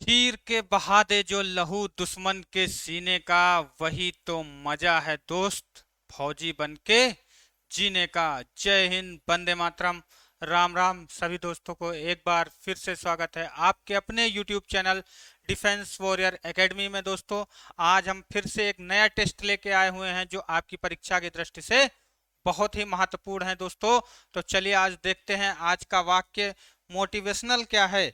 चीर के बहा दे जो लहू दुश्मन के सीने का, वही तो मजा है दोस्त फौजी बन के जीने का। जय हिंद, वंदे मातरम, राम राम। सभी दोस्तों को एक बार फिर से स्वागत है आपके अपने YouTube channel defence warrior academy में। दोस्तों, आज हम फिर से एक नया टेस्ट लेके आए हुए हैं जो आपकी परीक्षा की दृष्टि से बहुत ही महत्वपूर्ण है। दोस्तों, तो चलिए आज देखते हैं आज का वाक्य मोटिवेशनल क्या है।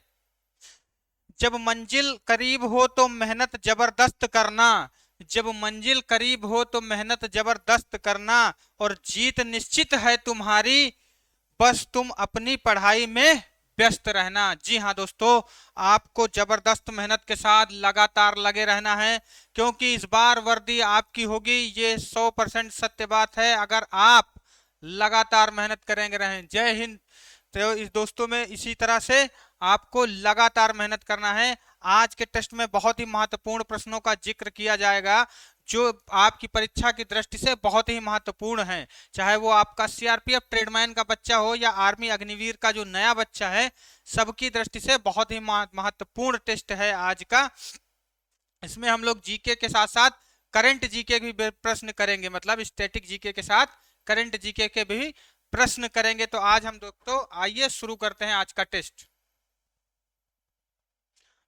जब मंजिल करीब हो तो मेहनत जबरदस्त करना। जब मंजिल करीब हो तो मेहनत जबरदस्त करना, और जीत निश्चित है तुम्हारी, बस तुम अपनी पढ़ाई में व्यस्त रहना। जी हाँ दोस्तों, आपको जबरदस्त मेहनत के साथ लगातार लगे रहना है, क्योंकि इस बार वर्दी आपकी होगी, ये 100% सत्य बात है अगर आप लगातार मेहनत करेंगे रहें। जय हिंद। तो इस दोस्तों में इसी तरह से आपको लगातार मेहनत करना है। आज के टेस्ट में बहुत ही महत्वपूर्ण प्रश्नों का जिक्र किया जाएगा जो आपकी परीक्षा की दृष्टि से बहुत ही महत्वपूर्ण है। चाहे वो आपका सीआरपीएफ ट्रेडमैन का बच्चा हो या आर्मी अग्निवीर का जो नया बच्चा है, सबकी दृष्टि से बहुत ही महत्वपूर्ण टेस्ट है आज का। इसमें हम लोग जीके के साथ साथ करंट जीके भी प्रश्न करेंगे, मतलब स्टैटिक जीके के साथ करंट जीके के भी प्रश्न करेंगे। तो आज हम दोस्तों आइए शुरू करते हैं आज का टेस्ट।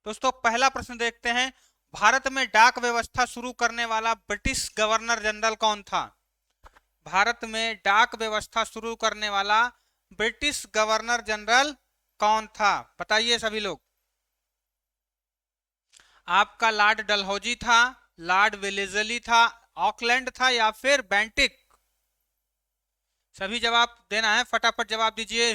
दोस्तों, पहला प्रश्न देखते हैं। भारत में डाक व्यवस्था शुरू करने वाला ब्रिटिश गवर्नर जनरल कौन था? भारत में डाक व्यवस्था शुरू करने वाला ब्रिटिश गवर्नर जनरल कौन था? बताइए सभी लोग। आपका लॉर्ड डलहौजी था, लॉर्ड वेलेजली था, ऑकलैंड था, या फिर बेंटिक? सभी जवाब देना है, फटाफट जवाब दीजिए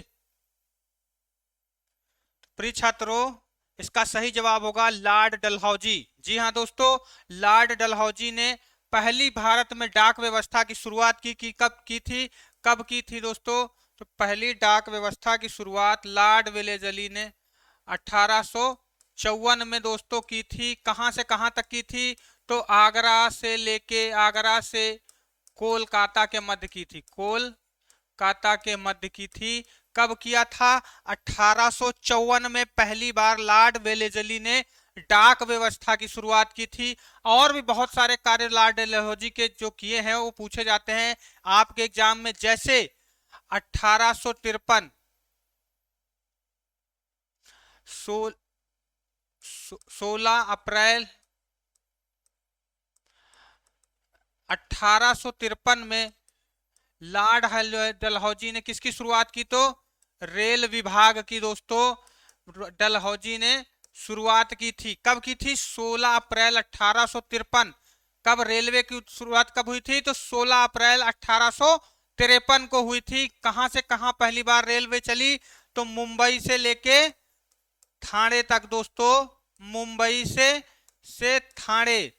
प्रिय छात्रों। इसका सही जवाब होगा लॉर्ड डलहौजी। जी हाँ दोस्तों, लॉर्ड डलहौजी ने पहली भारत में डाक व्यवस्था की शुरुआत कब की थी? कब की थी दोस्तों? तो पहली डाक व्यवस्था की शुरुआत लॉर्ड वेलेजली ने 1854 में दोस्तों की थी। कहां से कहां तक की थी? तो आगरा से कोलकाता के मध्य की थी। कोलकाता के मध्य की थी। कब किया था? 1854 में पहली बार लॉर्ड वेलेजली ने डाक व्यवस्था की शुरुआत की थी। और भी बहुत सारे कार्य लॉर्ड डलहौजी के जो किए हैं वो पूछे जाते हैं आपके एग्जाम में, जैसे 1853 16 अप्रैल 1853 में लॉर्ड डलहौजी ने किसकी शुरुआत की? तो रेल विभाग की दोस्तों डलहौजी ने शुरुआत की थी। कब की थी? 16 अप्रैल 1853। कब रेलवे की शुरुआत कब हुई थी? तो 16 अप्रैल 1853 को हुई थी। कहां से कहां पहली बार रेलवे चली? तो मुंबई से लेके थाने तक दोस्तों। मुंबई से थाने,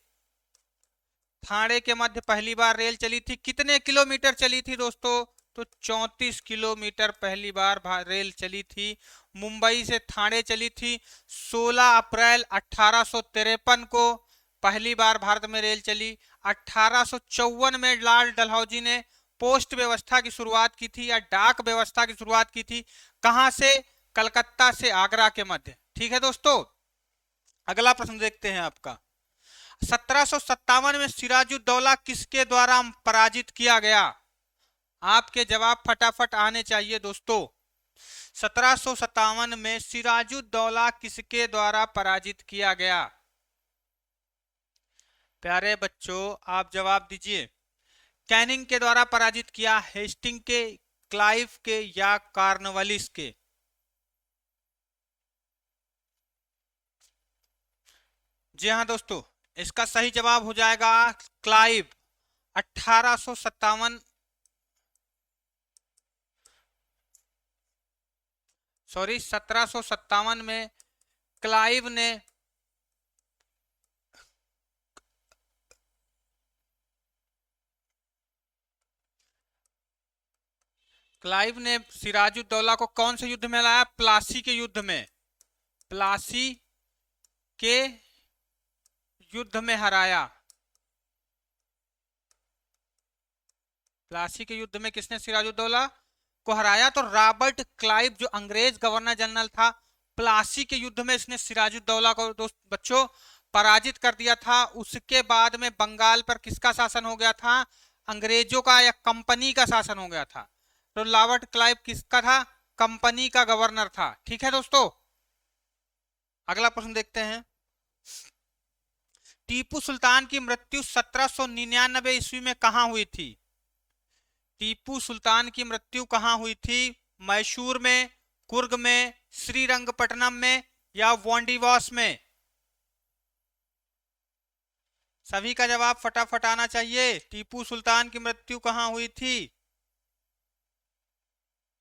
थाने के मध्य पहली बार रेल चली थी। कितने किलोमीटर चली थी दोस्तों? तो 34 किलोमीटर पहली बार रेल चली थी। मुंबई से थाने चली थी। 16 अप्रैल 1853 को पहली बार भारत में रेल चली। 1854 में लॉर्ड डलहौजी ने पोस्ट व्यवस्था की शुरुआत की थी या डाक व्यवस्था की शुरुआत की थी। कहां से? कलकत्ता से आगरा के मध्य। ठीक है दोस्तों, अगला प्रश्न देखते हैं आपका। 1757 में सिराजुद्दौला किसके द्वारा पराजित किया गया? आपके जवाब फटाफट आने चाहिए दोस्तों। 1757 में सिराजुद्दौला किसके द्वारा पराजित किया गया? प्यारे बच्चों, आप जवाब दीजिए। कैनिंग के द्वारा पराजित किया, हेस्टिंग के, क्लाइव के, या कॉर्नवालिस के? जी हाँ दोस्तों, इसका सही जवाब हो जाएगा क्लाइव। 1857 सॉरी 1757 में क्लाइव ने सिराजुद्दौला को कौन से युद्ध में लाया? प्लासी के युद्ध में। प्लासी के युद्ध में हराया। प्लासी के युद्ध में किसने सिराजुद्दौला को हराया? तो रॉबर्ट क्लाइव जो अंग्रेज गवर्नर जनरल था, प्लासी के युद्ध में इसने सिराजुद्दौला को दोस्त बच्चों पराजित कर दिया था। उसके बाद में बंगाल पर किसका शासन हो गया था? अंग्रेजों का या कंपनी का शासन हो गया था। तो रॉबर्ट क्लाइव किसका था? कंपनी का गवर्नर था। ठीक है दोस्तों, अगला प्रश्न देखते हैं। टीपू सुल्तान की मृत्यु 1799 ईस्वी में कहां हुई थी? टीपू सुल्तान की मृत्यु कहां हुई थी? मैसूर में, कुर्ग में, श्रीरंगपट्टनम में या वांडीवास में? सभी का जवाब फटाफट आना चाहिए। टीपू सुल्तान की मृत्यु कहां हुई थी?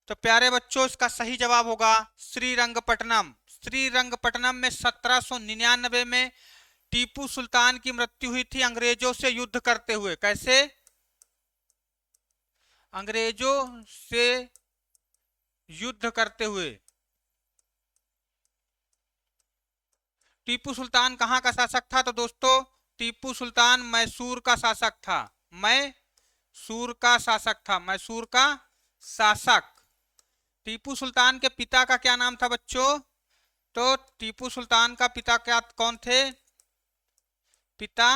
तो प्यारे बच्चों इसका सही जवाब होगा श्रीरंगपट्टनम। श्रीरंगपट्टनम में 1799 में टीपू सुल्तान की मृत्यु हुई थी अंग्रेजों से युद्ध करते हुए। कैसे? अंग्रेजों से युद्ध करते हुए। टीपू सुल्तान कहां का शासक था? तो दोस्तों टीपू सुल्तान मैसूर का शासक था। मैसूर का शासक था। मैसूर का शासक। टीपू सुल्तान के पिता का क्या नाम था बच्चों? तो टीपू सुल्तान का पिता क्या कौन थे? पिता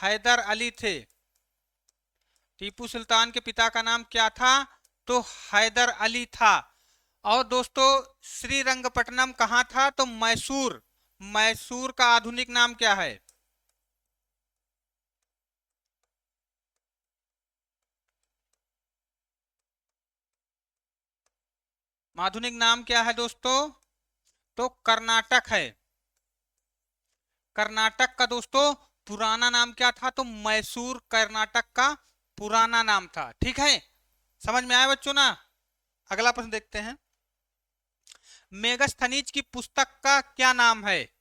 हैदर अली थे। टीपू सुल्तान के पिता का नाम क्या था? तो हैदर अली था। और दोस्तों श्रीरंगपट्टनम कहाँ था? तो मैसूर। मैसूर का आधुनिक नाम क्या है? आधुनिक नाम क्या है दोस्तों? तो कर्नाटक है। कर्नाटक का दोस्तों पुराना नाम क्या था? तो मैसूर कर्नाटक का पुराना नाम था। ठीक है, समझ में आया बच्चों ना? अगला प्रश्न देखते हैं। मेगस्थनीज की पुस्तक का क्या नाम है?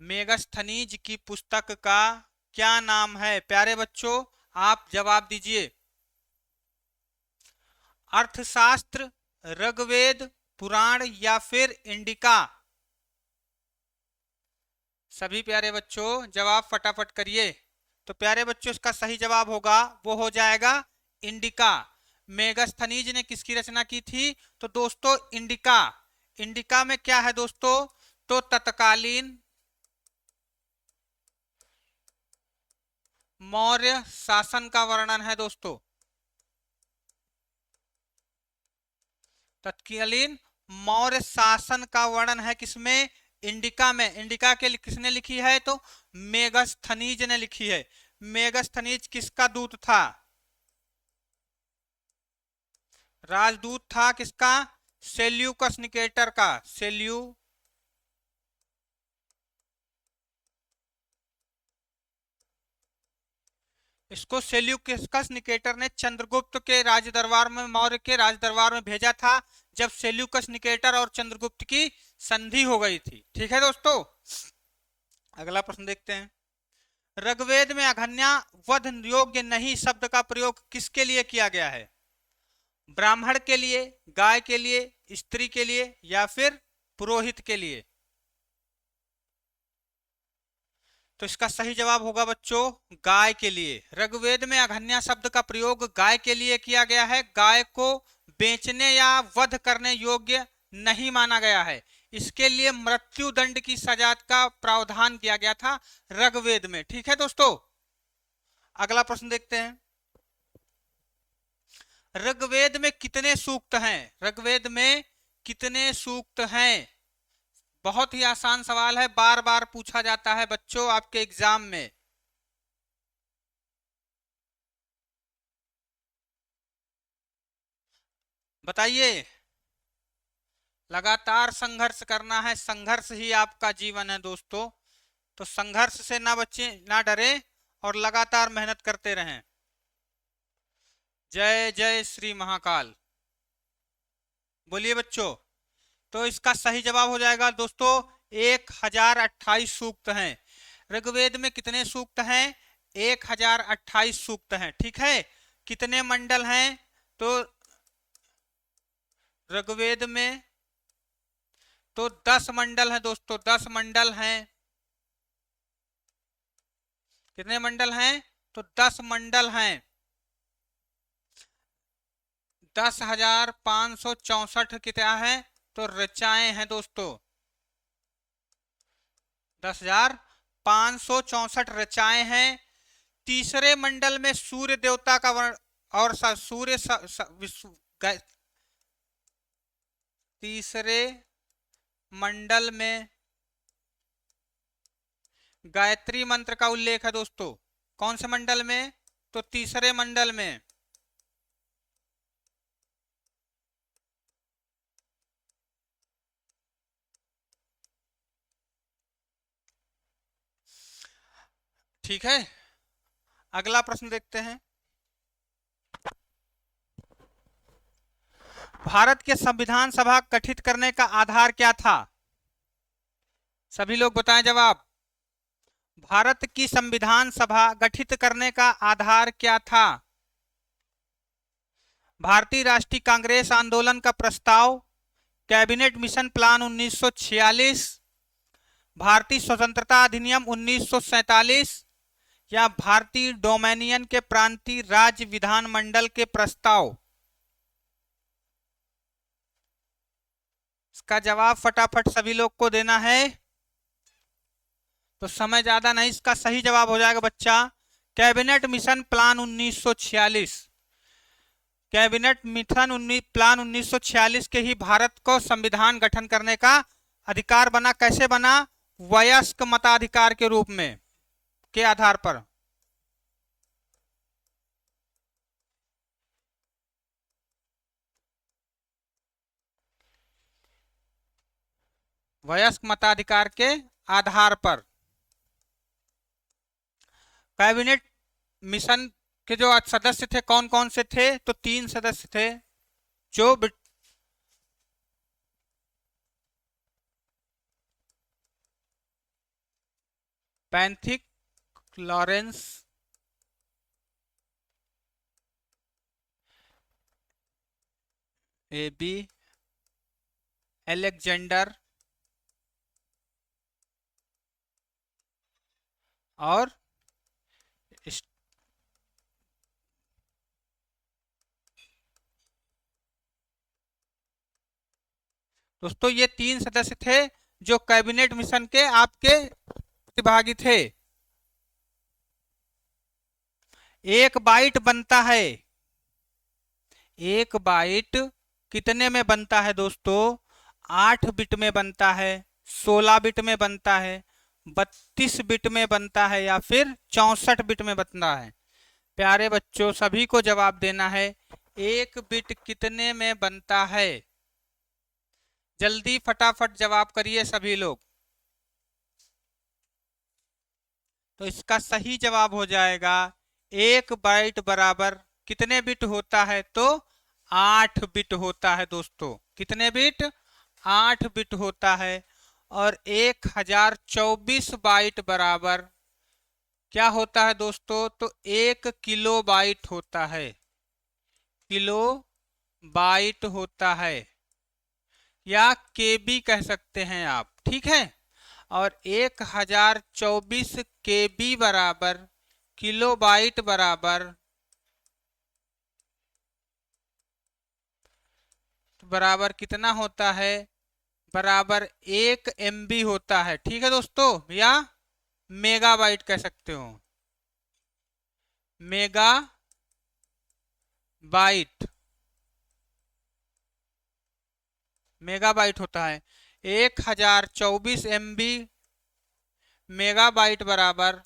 मेगस्थनीज की पुस्तक का क्या नाम है? प्यारे बच्चों आप जवाब दीजिए। अर्थशास्त्र, ऋग्वेद, पुराण या फिर इंडिका? सभी प्यारे बच्चों जवाब फटाफट करिए। तो प्यारे बच्चों इसका सही जवाब होगा, वो हो जाएगा इंडिका। मेगस्थनीज ने किसकी रचना की थी? तो दोस्तों इंडिका। इंडिका में क्या है दोस्तों? तो तत्कालीन मौर्य शासन का वर्णन है दोस्तों। तत्कालीन मौर्य शासन का वर्णन है किसमें? इंडिका में। इंडिका के किसने लिखी है? तो मेगस्थनीज ने लिखी है। मेगस्थनीज किसका दूत था? राजदूत था किसका? सेल्यूकस निकेटर का। इसको सेल्यूकस निकेटर ने चंद्रगुप्त के राजदरबार में, मौर्य के राजदरबार में भेजा था जब सेल्यूकस निकेटर और चंद्रगुप्त की संधि हो गई थी। ठीक है दोस्तों, अगला प्रश्न देखते हैं। ऋग्वेद में अघन्या वध योग्य नहीं शब्द का प्रयोग किसके लिए किया गया है? ब्राह्मण के लिए, गाय के लिए, स्त्री के लिए या फिर पुरोहित के लिए? तो इसका सही जवाब होगा बच्चों गाय के लिए। ऋग्वेद में अघन्या शब्द का प्रयोग गाय के लिए किया गया है। गाय को बेचने या वध करने योग्य नहीं माना गया है। इसके लिए मृत्यु दंड की सजा का प्रावधान किया गया था ऋग्वेद में। ठीक है दोस्तों, अगला प्रश्न देखते हैं। ऋग्वेद में कितने सूक्त हैं? ऋग्वेद में कितने सूक्त हैं? बहुत ही आसान सवाल है, बार बार पूछा जाता है बच्चों आपके एग्जाम में। बताइए। लगातार संघर्ष करना है, संघर्ष ही आपका जीवन है दोस्तों। तो संघर्ष से ना बच्चे, ना डरे और लगातार मेहनत करते रहें। जय जय श्री महाकाल। बोलिए बच्चों। तो इसका सही जवाब हो जाएगा दोस्तों 1028 सूक्त हैं। ऋग्वेद में कितने सूक्त हैं? 1028 सूक्त हैं। ठीक है, कितने मंडल हैं? तो ऋग्वेद में तो 10 मंडल हैं दोस्तों, 10 मंडल हैं। कितने मंडल हैं? तो 10 मंडल हैं। 10,564 क्या है? तो ऋचाएं हैं दोस्तों, 10,564 ऋचाएं हैं। तीसरे मंडल में सूर्य देवता का वर्ण और सूर्य तीसरे मंडल में गायत्री मंत्र का उल्लेख है दोस्तों। कौन से मंडल में? तो तीसरे मंडल में। ठीक है, अगला प्रश्न देखते हैं। भारत के संविधान सभा गठित करने का आधार क्या था? सभी लोग बताएं जवाब। भारत की संविधान सभा गठित करने का आधार क्या था? भारतीय राष्ट्रीय कांग्रेस आंदोलन का प्रस्ताव, कैबिनेट मिशन प्लान 1946, भारतीय स्वतंत्रता अधिनियम 1947 या भारतीय डोमेनियन के प्रांतीय राज्य विधानमंडल के प्रस्ताव? इसका जवाब फटाफट सभी लोग को देना है, तो समय ज्यादा नहीं। इसका सही जवाब हो जाएगा बच्चा cabinet mission plan 1946। Cabinet mission plan 1946 के ही भारत को संविधान गठन करने का अधिकार बना। कैसे बना? वयस्क मताधिकार के रूप में, के आधार पर। वयस्क मताधिकार के आधार पर कैबिनेट मिशन के जो सदस्य थे कौन कौन से थे? तो 3 सदस्य थे, जो पैंथिक लॉरेंस, AB एलेक्जेंडर और दोस्तों ये 3 सदस्य थे जो कैबिनेट मिशन के आपके प्रतिभागी थे। 1 बाइट बनता है, 1 बाइट कितने में बनता है दोस्तों? 8 बिट में बनता है, 16 बिट में बनता है, 32 बिट में बनता है या फिर 64 बिट में बनता है? प्यारे बच्चों सभी को जवाब देना है, 1 बिट कितने में बनता है? जल्दी फटाफट जवाब करिए सभी लोग। तो इसका सही जवाब हो जाएगा 1 बाइट बराबर कितने बिट होता है? तो 8 बिट होता है दोस्तों। कितने बिट? 8 बिट होता है। और 1024 बाइट बराबर क्या होता है दोस्तों? तो 1 किलो बाइट होता है, किलो बाइट होता है, या केबी कह सकते हैं आप। ठीक है, और 1024 केबी बराबर किलो बाइट बराबर कितना होता है? बराबर 1 MB होता है। ठीक है दोस्तों, या मेगाबाइट कह सकते हो, मेगा बाइट, मेगाबाइट होता है। 1024 MB मेगाबाइट बराबर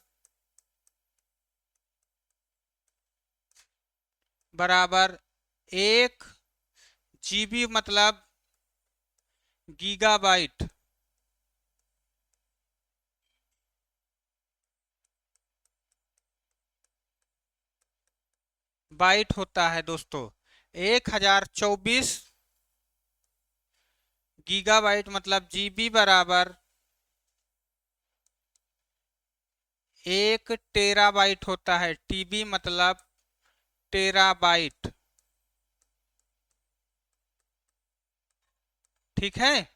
1 GB मतलब गीगाबाइट। बाइट होता है दोस्तों। 1024 गीगाबाइट मतलब GB बराबर 1 टेराबाइट होता है। TB मतलब टेराबाइट। ठीक है,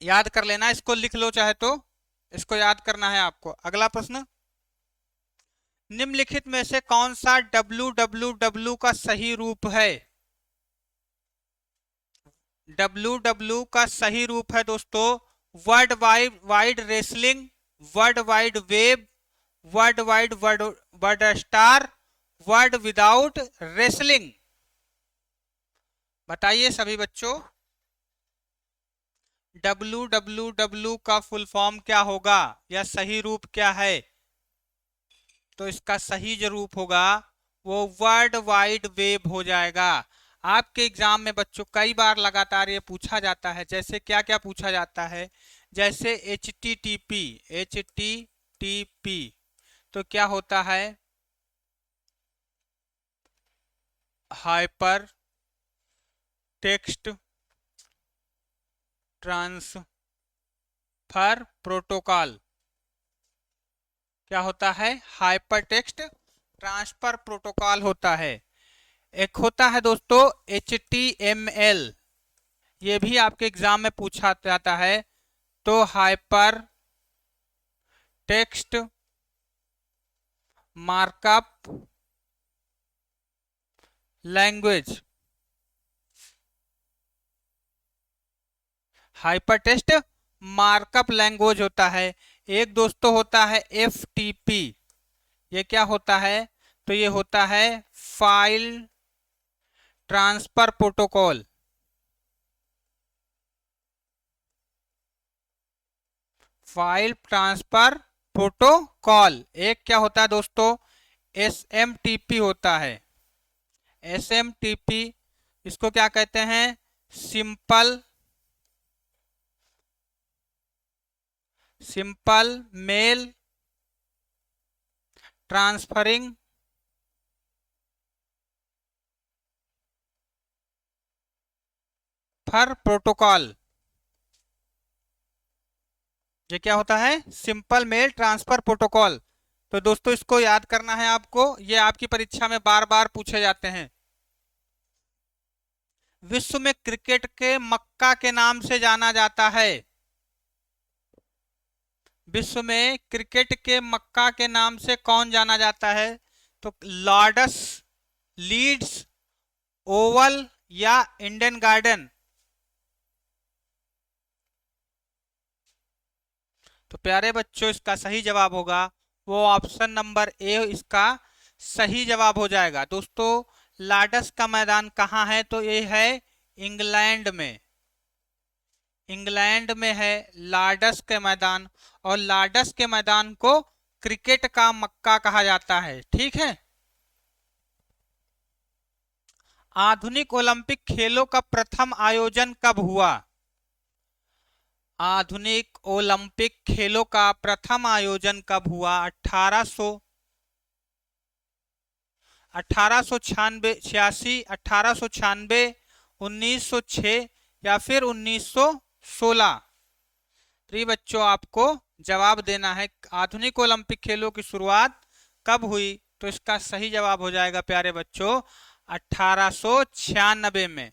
याद कर लेना, इसको लिख लो चाहे तो, इसको याद करना है आपको। अगला प्रश्न, निम्नलिखित में से कौन सा www का सही रूप है? WW का सही रूप है दोस्तों world wide wide wrestling, world wide web, world wide world world star, world without wrestling. बताइए सभी बच्चों, WWW का फुल फॉर्म क्या होगा या सही रूप क्या है? तो इसका सही जो रूप होगा वो वर्ल्ड वाइड वेब हो जाएगा। आपके एग्जाम में बच्चों कई बार लगातार ये पूछा जाता है, जैसे क्या क्या पूछा जाता है, जैसे HTTP, HTTP तो क्या होता है? Hyper text transfer protocol. क्या होता है? हाइपर टेक्स्ट ट्रांसफर प्रोटोकॉल होता है। एक होता है दोस्तों HTML, ये भी आपके एग्जाम में पूछा जाता है। तो hyper text markup language, hyper text markup language होता है। एक दोस्तों होता है FTP, ये क्या होता है? तो ये होता है file transfer protocol, file transfer protocol. एक क्या होता है दोस्तों? SMTP होता है। SMTP इसको क्या कहते हैं? Simple mail transferring for protocol. ये क्या होता है? Simple mail transfer protocol. तो दोस्तों इसको याद करना है आपको, ये आपकी परीक्षा में बार बार पूछे जाते हैं। विश्व में क्रिकेट के मक्का के नाम से जाना जाता है। विश्व में क्रिकेट के मक्का के नाम से कौन जाना जाता है? तो लॉर्ड्स, लीड्स, ओवल या इंडियन गार्डन? तो प्यारे बच्चों इसका सही जवाब होगा वो ऑप्शन नंबर ए, इसका सही जवाब हो जाएगा। दोस्तों लॉर्ड्स का मैदान कहाँ है? तो ये है इंग्लैंड में, इंग्लैंड में है लॉर्ड्स के मैदान। और लॉर्ड्स के मैदान को क्रिकेट का मक्का कहा जाता है। ठीक है। आधुनिक ओलंपिक खेलों का प्रथम आयोजन कब हुआ? आधुनिक ओलंपिक खेलों का प्रथम आयोजन कब हुआ? 1896, 1896, 1906 या फिर 1916? तो ये बच्चों आपको जवाब देना है आधुनिक ओलंपिक खेलों की शुरुआत कब हुई। तो इसका सही जवाब हो जाएगा प्यारे बच्चों 1896 में।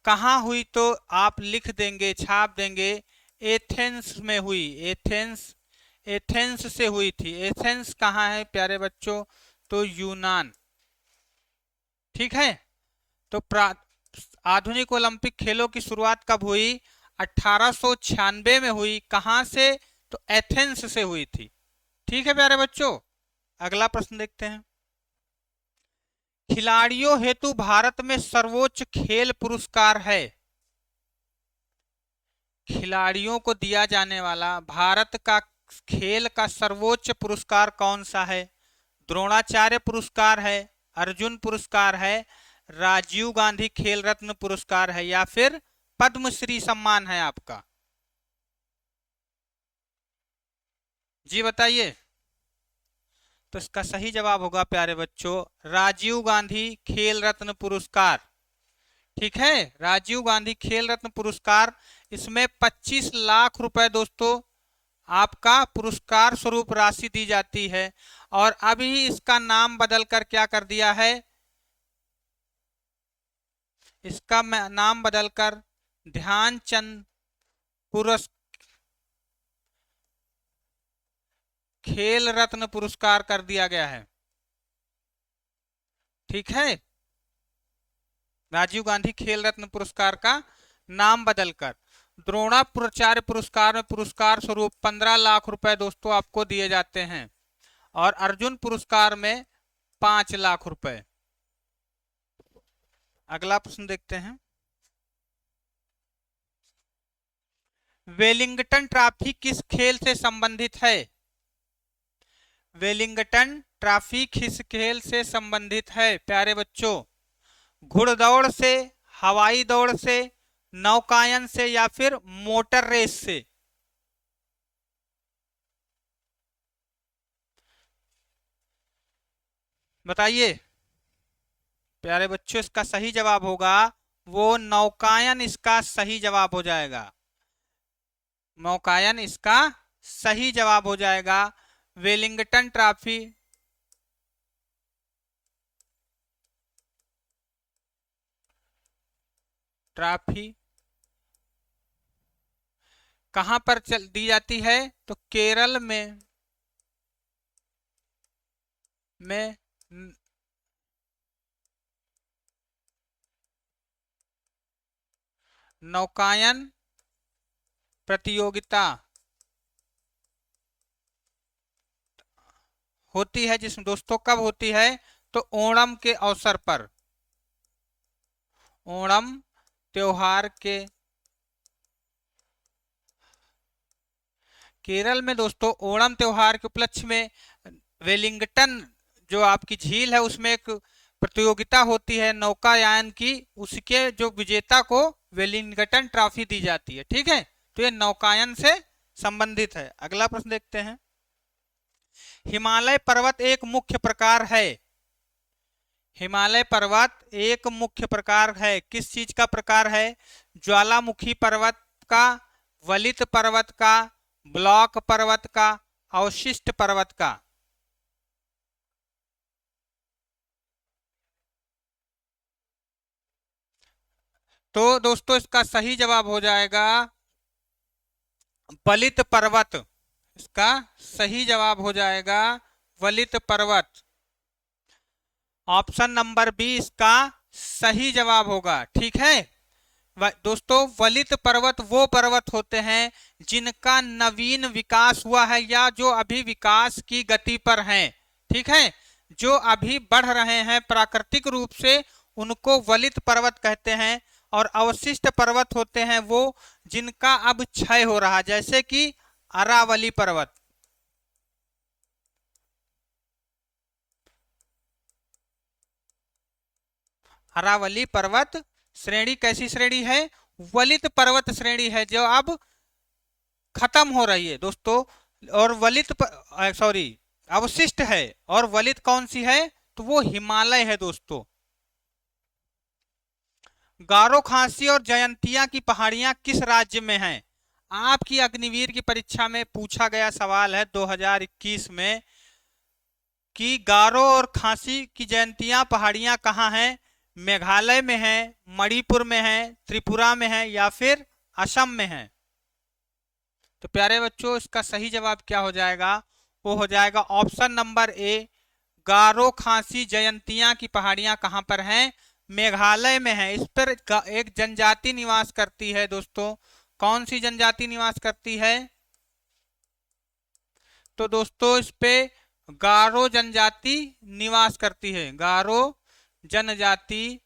कहाँ हुई? तो आप लिख देंगे, छाप देंगे, एथेंस में हुई। एथेंस, एथेंस से हुई थी। एथेंस कहाँ है प्यारे बच्चों? तो यूनान। ठीक है। तो आधुनिक ओलंपिक खेलों की शुरुआत कब हुई? 1896 में हुई। कहां से? तो एथेंस से हुई थी। ठीक है प्यारे बच्चों। अगला प्रश्न देखते हैं। खिलाड़ियों हेतु भारत में सर्वोच्च खेल पुरस्कार है। खिलाड़ियों को दिया जाने वाला भारत का खेल का सर्वोच्च पुरस्कार कौन सा है? द्रोणाचार्य पुरस्कार है, अर्जुन पुरस्कार है, राजीव गांधी खेल रत्न पुरस्कार है या फिर पद्मश्री सम्मान है आपका? जी बताइए। तो इसका सही जवाब होगा प्यारे बच्चों राजीव गांधी खेल रत्न पुरस्कार। ठीक है, राजीव गांधी खेल रत्न पुरस्कार। इसमें 25 लाख रुपए दोस्तों आपका पुरस्कार स्वरूप राशि दी जाती है। और अभी इसका नाम बदलकर क्या कर दिया है? इसका नाम बदलकर ध्यानचंद खेल रत्न पुरस्कार कर दिया गया है। ठीक है, राजीव गांधी खेल रत्न पुरस्कार का नाम बदलकर। द्रोणाचार्य पुरस्कार में पुरस्कार स्वरूप 15 लाख रुपए दोस्तों आपको दिए जाते हैं और अर्जुन पुरस्कार में 5 लाख रुपए। अगला प्रश्न देखते हैं। वेलिंगटन ट्रॉफी किस खेल से संबंधित है? वेलिंगटन ट्रॉफी किस खेल से संबंधित है प्यारे बच्चों? घुड़दौड़ से, हवाई दौड़ से, नौकायन से या फिर मोटर रेस से? बताइए प्यारे बच्चों, इसका सही जवाब होगा वो नौकायन, इसका सही जवाब हो जाएगा। नौकायन इसका सही जवाब हो जाएगा। वेलिंगटन ट्रॉफी कहां पर दी जाती है? तो केरल में नौकायन प्रतियोगिता होती है, जिसमें दोस्तों कब होती है? तो ओणम के अवसर पर, ओणम त्योहार के। केरल में दोस्तों ओणम त्योहार के उपलक्ष्य में वेलिंगटन जो आपकी झील है उसमें एक प्रतियोगिता होती है नौकायान की, उसके जो विजेता को वेलिंगटन ट्रॉफी दी जाती है। ठीक है, तो ये नौकायन से संबंधित है। अगला प्रश्न देखते हैं। हिमालय पर्वत एक मुख्य प्रकार है। हिमालय पर्वत एक मुख्य प्रकार है, किस चीज का प्रकार है? ज्वालामुखी पर्वत का, वलित पर्वत का, ब्लॉक पर्वत का, अवशिष्ट पर्वत का? तो दोस्तों इसका सही जवाब हो जाएगा वलित पर्वत। इसका सही जवाब हो जाएगा वलित पर्वत। ऑप्शन नंबर बी इसका सही जवाब होगा। ठीक है दोस्तों, वलित पर्वत वो पर्वत होते हैं जिनका नवीन विकास हुआ है या जो अभी विकास की गति पर हैं। ठीक है, जो अभी बढ़ रहे हैं प्राकृतिक रूप से, उनको वलित पर्वत कहते हैं। और अवशिष्ट पर्वत होते हैं वो जिनका अब क्षय हो रहा है, जैसे कि अरावली पर्वत। अरावली पर्वत श्रेणी कैसी श्रेणी है? वलित पर्वत श्रेणी है जो अब खत्म हो रही है दोस्तों। और वलित सॉरी अवशिष्ट है। और वलित कौन सी है? तो वो हिमालय है दोस्तों। गारो खासी और जयंतिया की पहाड़ियां किस राज्य में हैं? आपकी अग्निवीर की परीक्षा में पूछा गया सवाल है 2021 में कि गारो और खासी की जयंतिया पहाड़ियां कहाँ हैं? मेघालय में है, मणिपुर में है, त्रिपुरा में है या फिर असम में है? तो प्यारे बच्चों इसका सही जवाब क्या हो जाएगा? वो हो जाएगा ऑप्शन नंबर ए, गारो खासी जयंतिया की पहाड़ियां कहां पर हैं? मेघालय में है। इस पर एक जनजाति निवास करती है दोस्तों। कौन सी जनजाति निवास करती है? तो दोस्तों इस पे गारो जनजाति निवास करती है। गारो जनजाति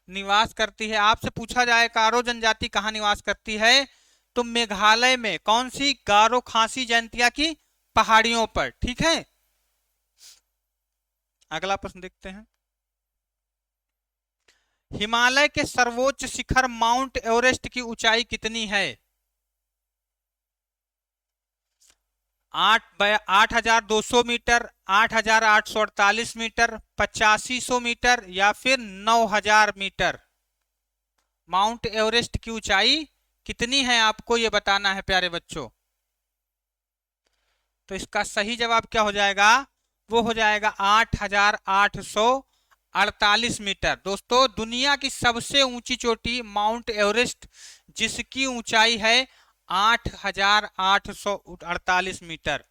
निवास करती है। आपसे पूछा जाए गारो जनजाति कहाँ निवास करती है, तो मेघालय में। कौन सी? गारो खासी जयंतिया की पहाड़ियों पर। ठीक है, अगला प्रश्न देखते हैं। हिमालय के सर्वोच्च शिखर माउंट एवरेस्ट की ऊंचाई कितनी है? 8,200 मीटर, 8,848 मीटर, 8,500 मीटर या फिर 9,000 मीटर? माउंट एवरेस्ट की ऊंचाई कितनी है आपको ये बताना है प्यारे बच्चों। तो इसका सही जवाब क्या हो जाएगा? वो हो जाएगा 8,848 मीटर। दोस्तों दुनिया की सबसे ऊंची चोटी माउंट एवरेस्ट, जिसकी ऊंचाई है 8,848 मीटर।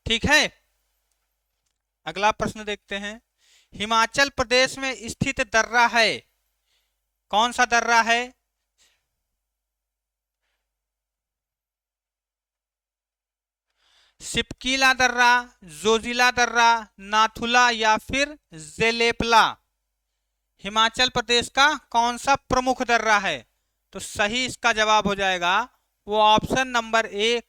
ठीक है, अगला प्रश्न देखते हैं। हिमाचल प्रदेश में स्थित दर्रा है कौन सा दर्रा है? सिपकीला दर्रा, जोजिला दर्रा, नाथुला या फिर जेलेपला? हिमाचल प्रदेश का कौन सा प्रमुख दर्रा है? तो सही इसका जवाब हो जाएगा वो ऑप्शन नंबर ए,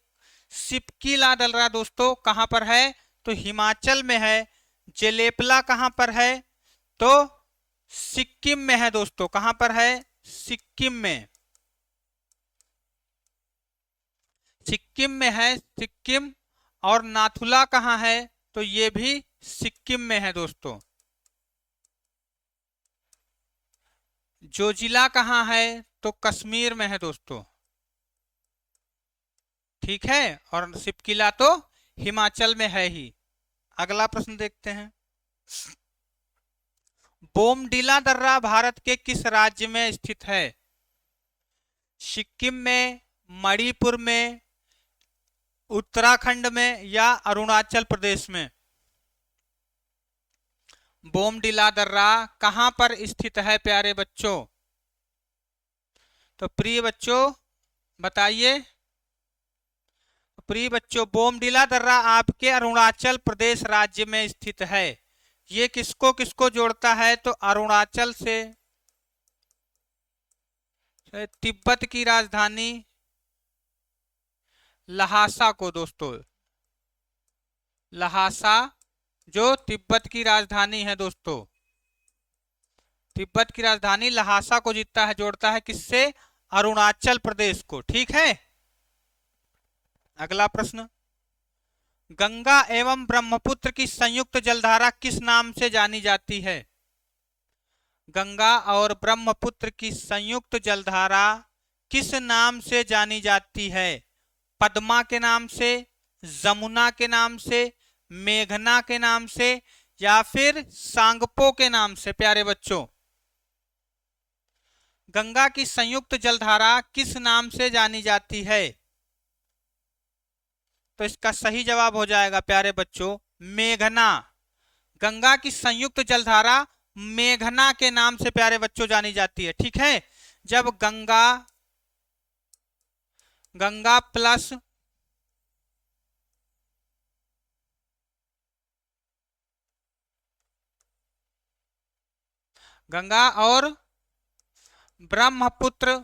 सिपकीला दर्रा। दोस्तों कहां पर है? तो हिमाचल में है। जेलेपला कहां पर है? तो सिक्किम में है। दोस्तों कहां पर है? सिक्किम में। सिक्किम में है, सिक्किम। और नाथुला कहां है? तो ये भी सिक्किम में है दोस्तों। जोजिला कहां है? तो कश्मीर में है दोस्तों। ठीक है, और सिपकिला तो हिमाचल में है ही। अगला प्रश्न देखते हैं। बोमडिला दर्रा भारत के किस राज्य में स्थित है? सिक्किम में, मणिपुर में, उत्तराखंड में या अरुणाचल प्रदेश में? बोमडिला दर्रा कहां पर स्थित है प्यारे बच्चों? तो प्रिय बच्चों बताइए। प्रिय बच्चों, बोमडिला दर्रा आपके अरुणाचल प्रदेश राज्य में स्थित है। ये किसको किसको जोड़ता है? तो अरुणाचल से तिब्बत की राजधानी लहासा को। दोस्तों लहासा जो तिब्बत की राजधानी है दोस्तों, तिब्बत की राजधानी लहासा को जीतता है, जोड़ता है किससे? अरुणाचल प्रदेश को। ठीक है, अगला प्रश्न। गंगा एवं ब्रह्मपुत्र की संयुक्त जलधारा किस नाम से जानी जाती है? गंगा और ब्रह्मपुत्र की संयुक्त जलधारा किस नाम से जानी जाती है? पद्मा के नाम से, जमुना के नाम से, मेघना के नाम से या फिर सांगपो के नाम से? प्यारे बच्चों, गंगा की संयुक्त जलधारा किस नाम से जानी जाती है? तो इसका सही जवाब हो जाएगा प्यारे बच्चों मेघना। गंगा की संयुक्त जलधारा मेघना के नाम से प्यारे बच्चों जानी जाती है। ठीक है, जब गंगा गंगा प्लस गंगा और ब्रह्मपुत्र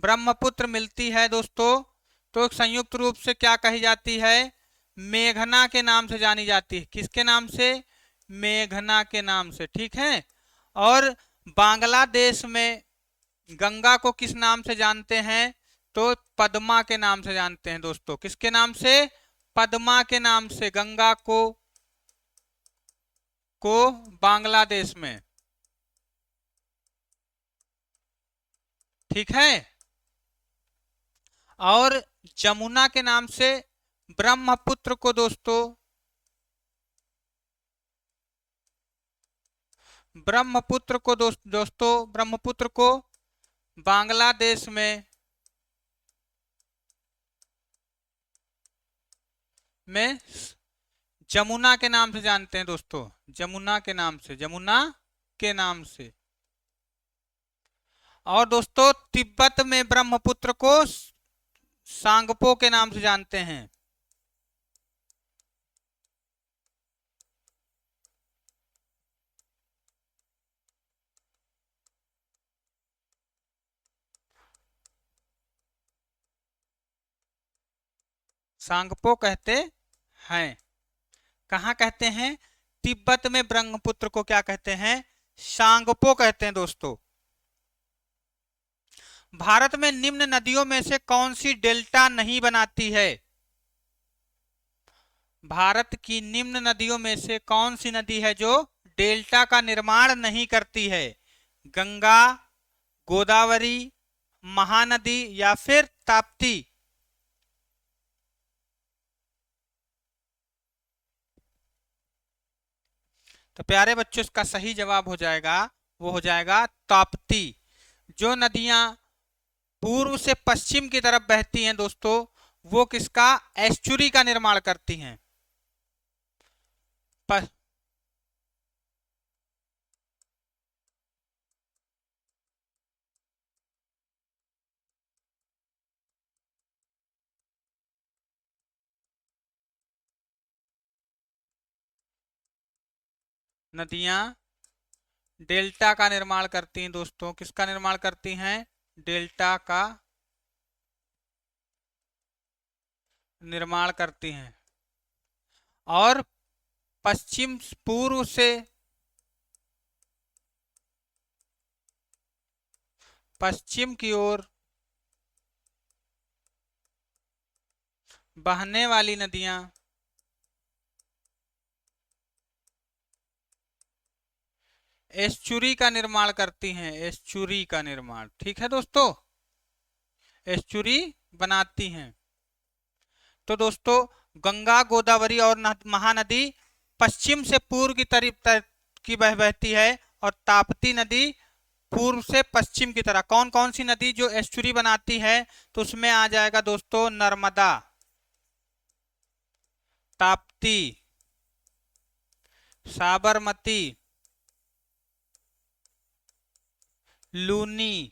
ब्रह्मपुत्र मिलती है दोस्तों, तो संयुक्त रूप से क्या कही जाती है? मेघना के नाम से जानी जाती है। किसके नाम से? मेघना के नाम से। ठीक है, और बांग्लादेश में गंगा को किस नाम से जानते हैं? तो पद्मा के नाम से जानते हैं दोस्तों। किसके नाम से? पद्मा के नाम से गंगा को बांग्लादेश में। ठीक है, और जमुना के नाम से ब्रह्मपुत्र को दोस्तों, ब्रह्मपुत्र को बांग्लादेश में जमुना के नाम से जानते हैं दोस्तों। जमुना के नाम से, जमुना के नाम से। और दोस्तों तिब्बत में ब्रह्मपुत्र को सांगपो के नाम से जानते हैं। सांगपो कहते हैं। कहाँ कहते हैं? तिब्बत में ब्रह्मपुत्र को क्या कहते हैं? सांगपो कहते हैं दोस्तों। भारत में निम्न नदियों में से कौन सी डेल्टा नहीं बनाती है? भारत की निम्न नदियों में से कौन सी नदी है जो डेल्टा का निर्माण नहीं करती है? गंगा, गोदावरी, महानदी या फिर ताप्ती? तो प्यारे बच्चों इसका सही जवाब हो जाएगा, वो हो जाएगा ताप्ती। जो नदियां पूर्व से पश्चिम की तरफ बहती हैं दोस्तों, वो किसका? एस्चुरी का निर्माण करती हैं। नदियां डेल्टा का निर्माण करती हैं दोस्तों। किसका निर्माण करती हैं? डेल्टा का निर्माण करती हैं। और पश्चिम पूर्व से पश्चिम की ओर बहने वाली नदियां एस्चुरी का निर्माण करती हैं। एस्चुरी का निर्माण, ठीक है दोस्तों, एस्चुरी बनाती हैं। तो दोस्तों गंगा, गोदावरी और महानदी पश्चिम से पूर्व की तरफ की बहती है और ताप्ती नदी पूर्व से पश्चिम की तरह। कौन कौन सी नदी जो एस्चुरी बनाती है? तो उसमें आ जाएगा दोस्तों नर्मदा, ताप्ती, साबरमती, लूनी।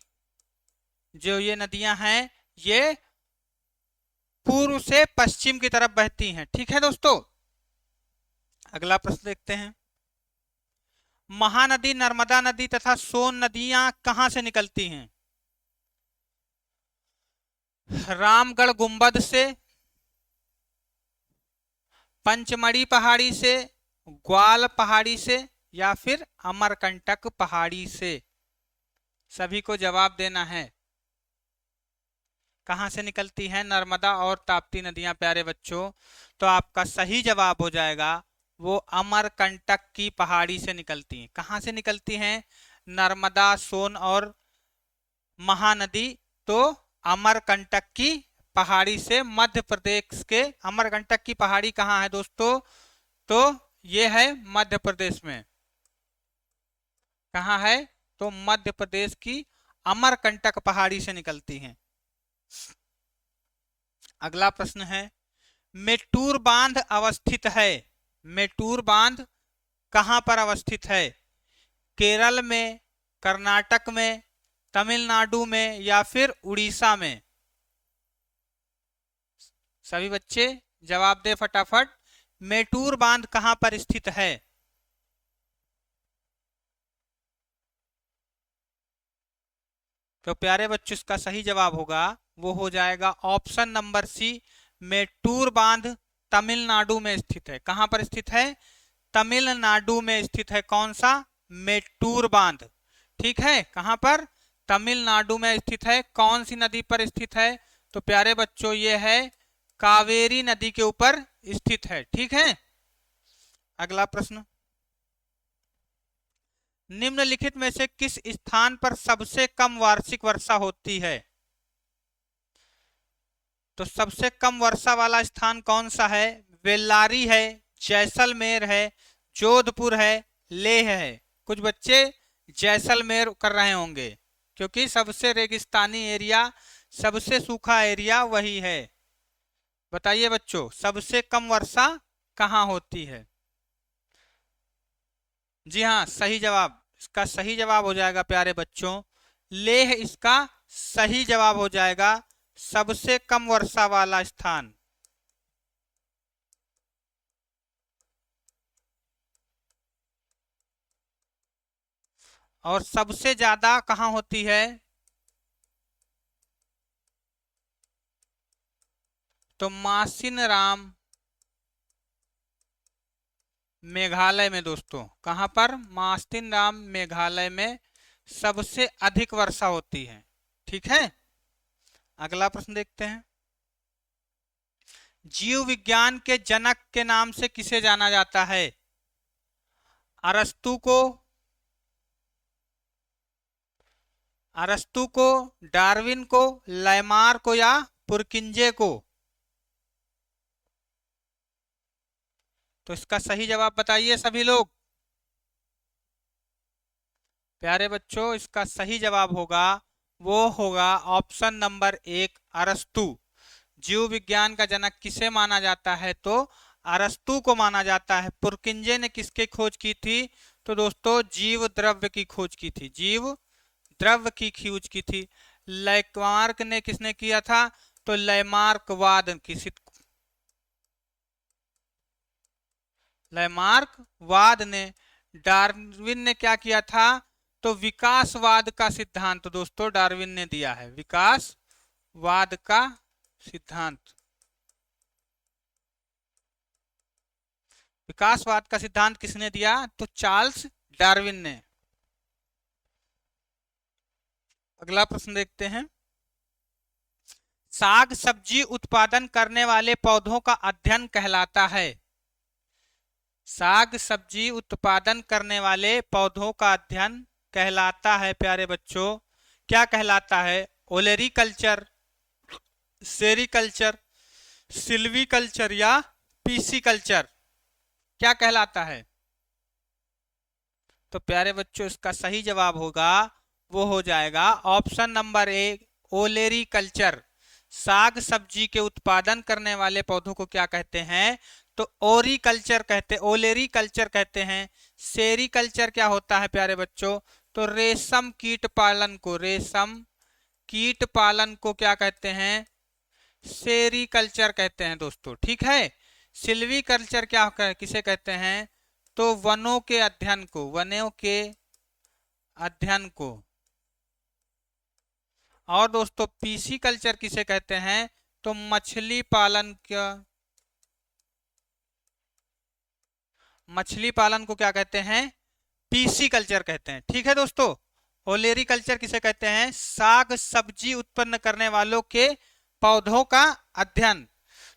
जो ये नदियां हैं ये पूर्व से पश्चिम की तरफ बहती हैं। ठीक है दोस्तों, अगला प्रश्न देखते हैं। महानदी, नर्मदा नदी तथा सोन नदियां कहां से निकलती हैं? रामगढ़ गुंबद से, पंचमढ़ी पहाड़ी से, ग्वाल पहाड़ी से, या फिर अमरकंटक पहाड़ी से। सभी को जवाब देना है। कहां से निकलती है नर्मदा और ताप्ती नदियां प्यारे बच्चों? तो आपका सही जवाब हो जाएगा वो अमरकंटक की पहाड़ी से निकलती हैं। कहां से निकलती हैं नर्मदा, सोन और महानदी? तो अमरकंटक की पहाड़ी से। मध्य प्रदेश के अमरकंटक की पहाड़ी कहाँ है दोस्तों? तो ये है मध्य प्रदेश में। कहाँ है? तो मध्य प्रदेश की अमरकंटक पहाड़ी से निकलती हैं। अगला प्रश्न है, मेट्टूर बांध अवस्थित है। मेट्टूर बांध कहां पर अवस्थित है? केरल में, कर्नाटक में, तमिलनाडु में, या फिर उड़ीसा में? सभी बच्चे जवाब दे फटाफट। मेट्टूर बांध कहां पर स्थित है? तो प्यारे बच्चों इसका सही जवाब होगा वो हो जाएगा ऑप्शन नंबर सी, मेट्टूर बांध तमिलनाडु में स्थित है। कहां पर स्थित है? तमिलनाडु में स्थित है। कौन सा? मेट्टूर बांध। ठीक है, कहां पर? तमिलनाडु में स्थित है। कौन सी नदी पर स्थित है? तो प्यारे बच्चों ये है कावेरी नदी के ऊपर स्थित है। ठीक है, अगला प्रश्न, निम्नलिखित में से किस स्थान पर सबसे कम वार्षिक वर्षा होती है? तो सबसे कम वर्षा वाला स्थान कौन सा है? बेल्लारी है, जैसलमेर है, जोधपुर है, लेह है। कुछ बच्चे जैसलमेर कर रहे होंगे क्योंकि सबसे रेगिस्तानी एरिया, सबसे सूखा एरिया वही है। बताइए बच्चों सबसे कम वर्षा कहाँ होती है? जी हाँ, सही जवाब, इसका सही जवाब हो जाएगा प्यारे बच्चों लेह। इसका सही जवाब हो जाएगा सबसे कम वर्षा वाला स्थान। और सबसे ज्यादा कहाँ होती है? तो मासिन राम मेघालय में दोस्तों। कहां पर? मासिन राम मेघालय में सबसे अधिक वर्षा होती है। ठीक है, अगला प्रश्न देखते हैं। जीव विज्ञान के जनक के नाम से किसे जाना जाता है? अरस्तु को, डार्विन को, लैमार को, या पुरकिंजे को? तो इसका सही जवाब बताइए सभी लोग। प्यारे बच्चों इसका सही जवाब होगा वो होगा ऑप्शन नंबर एक, अरस्तु। जीव विज्ञान का जनक किसे माना जाता है? तो अरस्तु को माना जाता है। पुरकिंजे ने किसकी खोज की थी? तो दोस्तों जीव द्रव्य की खोज की थी। जीव द्रव्य की खोज की थी। लैमार्क ने किसने किया था? तो लैमार्कवाद लैमार्कवाद ने डार्विन ने क्या किया था, तो विकासवाद का सिद्धांत दोस्तों डार्विन ने दिया है, विकासवाद का सिद्धांत। विकासवाद का सिद्धांत किसने दिया, तो चार्ल्स डार्विन ने। अगला प्रश्न देखते हैं। साग सब्जी उत्पादन करने वाले पौधों का अध्ययन कहलाता है। साग सब्जी उत्पादन करने वाले पौधों का अध्ययन कहलाता है प्यारे बच्चों, क्या कहलाता है, ओलेरीकल्चर, सेरीकल्चर, सिल्वीकल्चर या पीसीकल्चर, क्या कहलाता है। तो प्यारे बच्चों इसका सही जवाब होगा, वो हो जाएगा ऑप्शन नंबर ए, ओलेरीकल्चर। साग सब्जी के उत्पादन करने वाले पौधों को क्या कहते हैं, तो ओरीकल्चर कहते हैं, ओलेरीकल्चर कहते हैं। सेरीकल्चर क्या होता है प्यारे बच्चों, तो रेशम कीट पालन को, रेशम कीट पालन को क्या कहते हैं, सेरीकल्चर कहते हैं दोस्तों, ठीक है। सिल्वीकल्चर क्या किसे कहते हैं, तो वनों के अध्ययन को, वनों के अध्ययन को। और दोस्तों पीसी कल्चर किसे कहते हैं, तो मछली पालन का, मछली पालन को क्या कहते हैं, पीसी कल्चर कहते हैं, ठीक है दोस्तों। ओलेरी कल्चर किसे कहते हैं, साग सब्जी उत्पन्न करने वालों के पौधों का अध्ययन।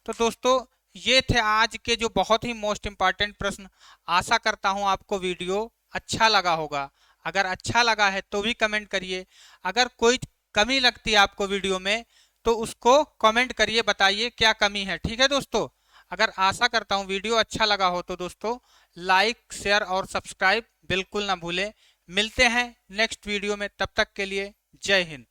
तो दोस्तों ये थे आज के जो बहुत ही मोस्ट इंपॉर्टेंट प्रश्न। आशा करता हूं आपको वीडियो अच्छा लगा होगा। अगर अच्छा लगा है तो भी कमेंट करिए, अगर कोई कमी लगती है आपको वीडियो में तो उसको कमेंट करिए, बताइए क्या कमी है, ठीक है दोस्तों। अगर आशा करता हूं वीडियो अच्छा लगा हो तो दोस्तों लाइक शेयर और सब्सक्राइब बिल्कुल ना भूलें। मिलते हैं नेक्स्ट वीडियो में, तब तक के लिए जय हिंद।